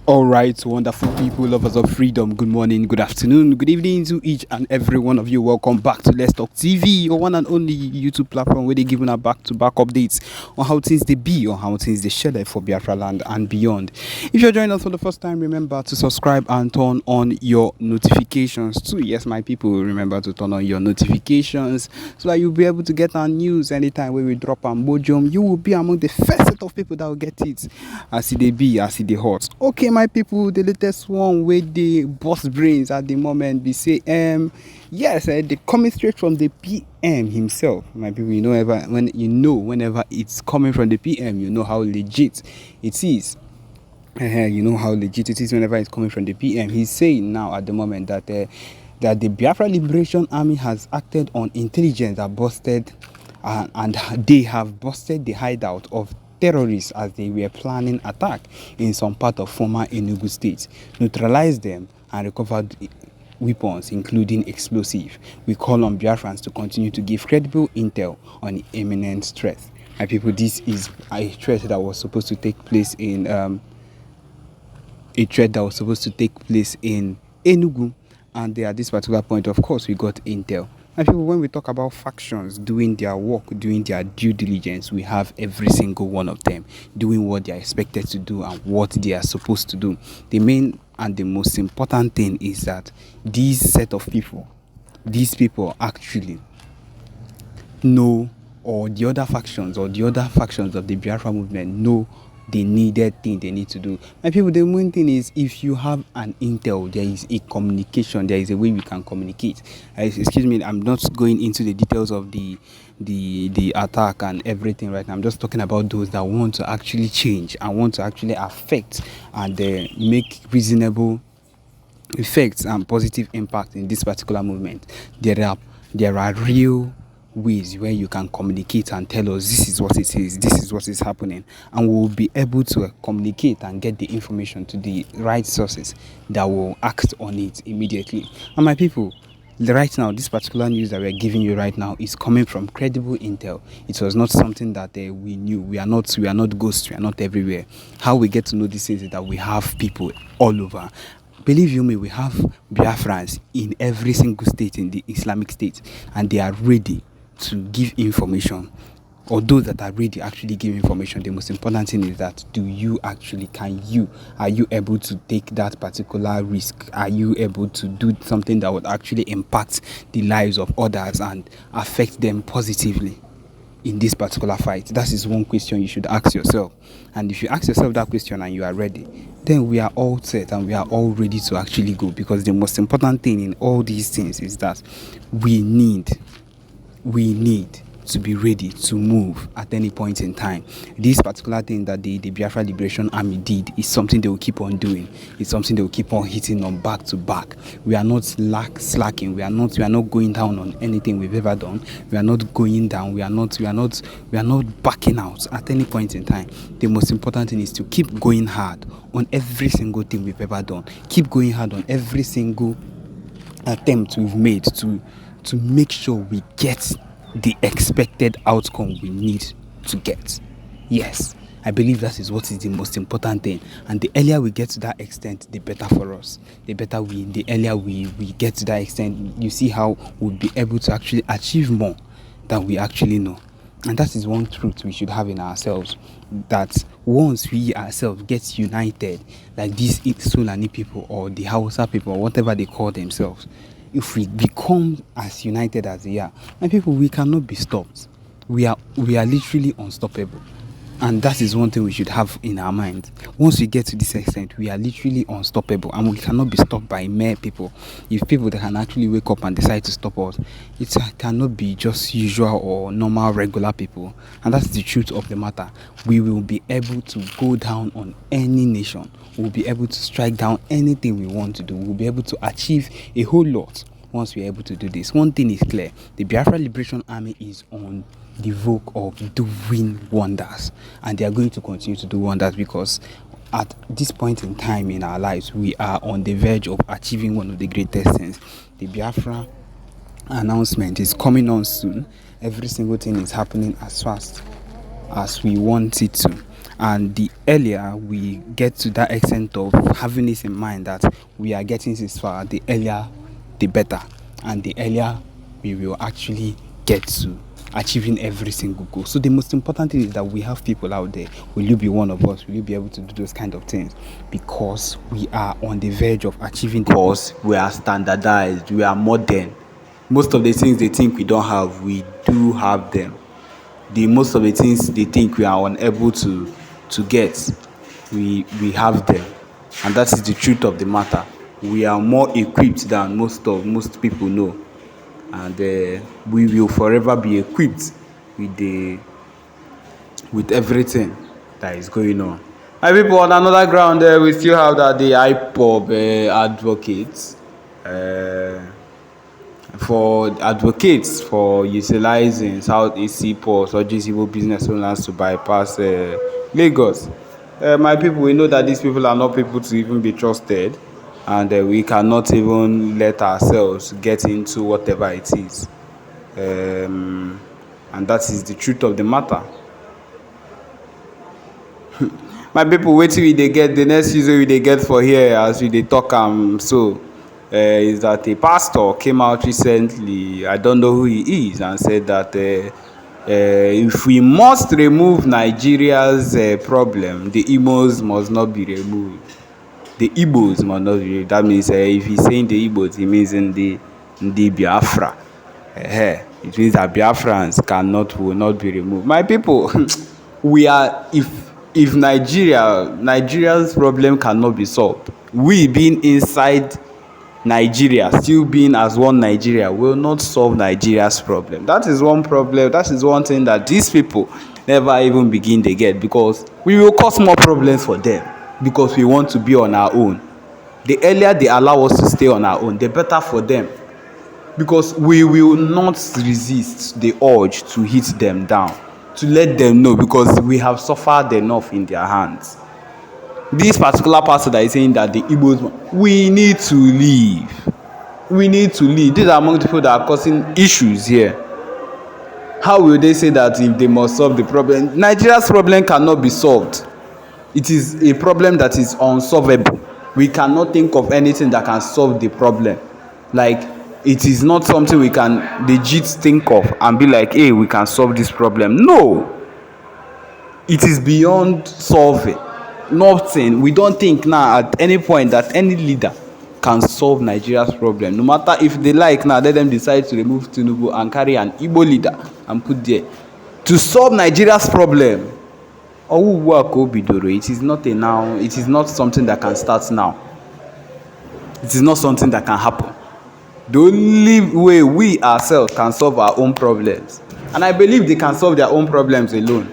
All right, wonderful people, lovers of freedom. Good morning, good afternoon, good evening to each and every one of you. Welcome back to Let's Talk TV, your one and only YouTube platform where they giving our back-to-back updates on how things they be, on how things they share for Biafra land and beyond. If you're joining us for the first time, remember to subscribe and turn on your notifications too. Yes, my people, remember to turn on your notifications so that you'll be able to get our news anytime when we drop our mojum. You will be among the first set of people that will get it as they be, as they hot. Okay, my people, the latest one with the boss brains at the moment, they say yes, they coming straight from the PM himself. My people, whenever it's coming from the PM, you know how legit it is. You know how legit it is whenever it's coming from the PM. He's saying now at the moment that the Biafra Liberation Army has acted on intelligence that busted and they have busted the hideout of terrorists as they were planning attack in some part of former Enugu state, neutralized them and recovered weapons including explosive. We call on Biafrans to continue to give credible intel on the imminent threat. My people, this is a threat that was supposed to take place in Enugu, and at this particular point, of course, we got intel. And people, when we talk about factions doing their work, doing their due diligence, we have every single one of them doing what they are expected to do and what they are supposed to do. The main and the most important thing is that these people actually know, or the other factions of the Biafra movement know the needed thing they need to do. My people, the main thing is, if you have an intel, there is a communication, there is a way we can communicate. Excuse me, I'm not going into the details of the attack and everything right now. I'm just talking about those that want to actually change and want to actually affect and make reasonable effects and positive impact in this particular movement. There are real ways where you can communicate and tell us this is what it is, this is what is happening, and we'll be able to communicate and get the information to the right sources that will act on it immediately. And my people, right now, this particular news that we're giving you right now is coming from credible intel. It was not something that we knew. We are not ghosts, we are not everywhere. How we get to know these things is that we have people all over. Believe you me, we have Biafrans in every single state in the Islamic state, and they are ready to give information, or those that are ready actually give information. The most important thing is that are you able to take that particular risk? Are you able to do something that would actually impact the lives of others and affect them positively in this particular fight? That is one question you should ask yourself. And if you ask yourself that question and you are ready, then we are all set and we are all ready to actually go, because the most important thing in all these things is that we need to be ready to move at any point in time. This particular thing that the Biafra Liberation Army did is something they will keep on doing. It's something they will keep on hitting on back to back. We are not slacking. We are not going down on anything we've ever done. We are not going down. We are not backing out at any point in time. The most important thing is to keep going hard on every single thing we've ever done. Keep going hard on every single attempt we've made to make sure we get the expected outcome we need to get. Yes, I believe that is what is the most important thing. And the earlier we get to that extent, the better for us. The earlier we get to that extent, you see how we'll be able to actually achieve more than we actually know. And that is one truth we should have in ourselves, that once we ourselves get united, like these Fulani people or the Hausa people or whatever they call themselves, if we become as united as they are, my people, we cannot be stopped. We are literally unstoppable. And that is one thing we should have in our mind. Once we get to this extent, we are literally unstoppable, and we cannot be stopped by mere people. If people that can actually wake up and decide to stop us, it cannot be just usual or normal regular people. And that's the truth of the matter. We will be able to go down on any nation. We'll be able to strike down anything we want to do. We'll be able to achieve a whole lot once we're able to do this. One thing is clear: the Biafra Liberation Army is on the vogue of doing wonders, and they are going to continue to do wonders, because at this point in time in our lives, we are on the verge of achieving one of the greatest things. The Biafra announcement is coming on soon. Every single thing is happening as fast as we want it to. And the earlier we get to that extent of having this in mind that we are getting this far, the earlier the better, and the earlier we will actually get to achieving every single goal. So the most important thing is that we have people out there. Will you be one of us? Will you be able to do those kind of things? Because we are on the verge of achieving. Because we are standardized, we are modern. Most of the things they think we don't have, we do have them. Most of the things they think we are unable to get, we have them. And that is the truth of the matter. We are more equipped than most people know. And we will forever be equipped with everything that is going on. My people, on another ground, we still have that the IPOB advocates for utilizing Southeast Seaports or civil business owners to bypass Lagos. My people, we know that these people are not people to even be trusted, and we cannot even let ourselves get into whatever it is. And that is the truth of the matter. My people, wait till they get the next user they get for here as we they talk is that a pastor came out recently, I don't know who he is, and said that if we must remove Nigeria's problem, the Igbos must not be removed. The Igbos must not be removed. That means if he's saying the Igbos, he means in the Biafra. It means that Biafrans will not be removed. My people, if Nigeria's problem cannot be solved, we being inside Nigeria, still being as one Nigeria, will not solve Nigeria's problem. That is one problem. That is one thing that these people never even begin to get, because we will cause more problems for them because we want to be on our own. The earlier they allow us to stay on our own, the better for them, because we will not resist the urge to hit them down, to let them know, because we have suffered enough in their hands. This particular pastor that is saying that the Igbos, we need to leave. We need to leave. These are among the people that are causing issues here. How will they say that if they must solve the problem? Nigeria's problem cannot be solved. It is a problem that is unsolvable. We cannot think of anything that can solve the problem. Like, it is not something we can legit think of and be like, hey, we can solve this problem. No. It is beyond solving. Nothing. We don't think now at any point that any leader can solve Nigeria's problem. No matter if they like now, let them decide to remove Tinubu and carry an Igbo leader and put there to solve Nigeria's problem. It is not now. It is not something that can start now. It is not something that can happen. The only way we ourselves can solve our own problems, and I believe they can solve their own problems alone,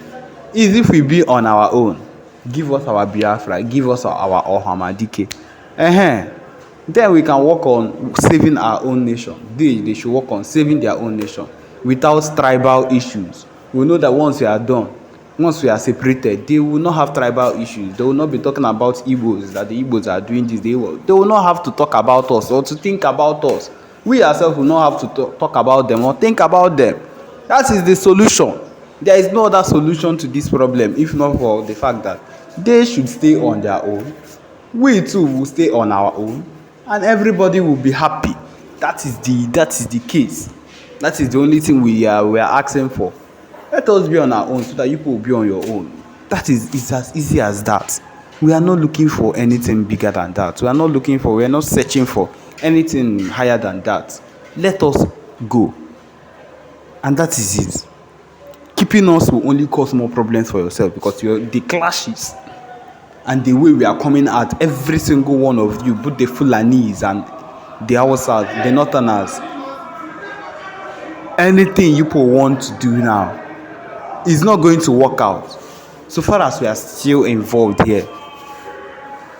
is if we be on our own. Give us our Biafra, give us our Ohamadike. Then we can work on saving our own nation. They should work on saving their own nation without tribal issues. We know that once we are done, once we are separated, they will not have tribal issues. They will not be talking about Igbos, that the Igbos are doing this. They will not have to talk about us or to think about us. We ourselves will not have to talk about them or think about them. That is the solution. There is no other solution to this problem, if not for the fact that they should stay on their own. We too will stay on our own, and everybody will be happy. That is the case. That is the only thing we are asking for. Let us be on our own so that you will be on your own. That is as easy as that. We are not looking for anything bigger than that. We are not searching for anything higher than that. Let us go. And that is it. Keeping us will only cause more problems for yourself, because the clashes and the way we are coming at every single one of you, both the Fulanis and the Hausas, the Northerners, anything you people want to do now is not going to work out. So far as we are still involved here,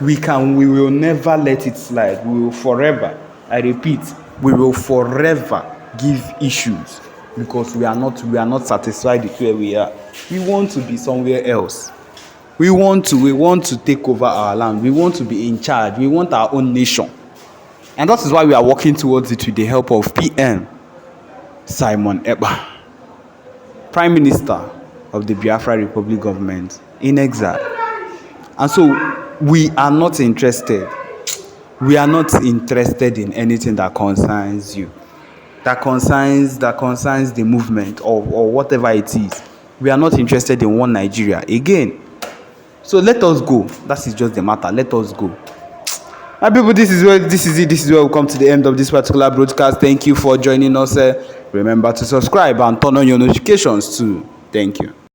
we will never let it slide. We will forever, I repeat, we will forever give issues, because we are not satisfied with where we are. We want to be somewhere else. We want to take over our land. We want to be in charge. We want our own nation. And that is why we are working towards it with the help of PM Simon Ekpa, Prime Minister of the Biafra Republic government, in exile. And so we are not interested. We are not interested in anything that concerns you, that concerns the movement or whatever it is. We are not interested in one Nigeria again. So let us go. That is just the matter. Let us go. My people, this is where we come to the end of this particular broadcast. Thank you for joining us. Remember to subscribe and turn on your notifications too. Thank you.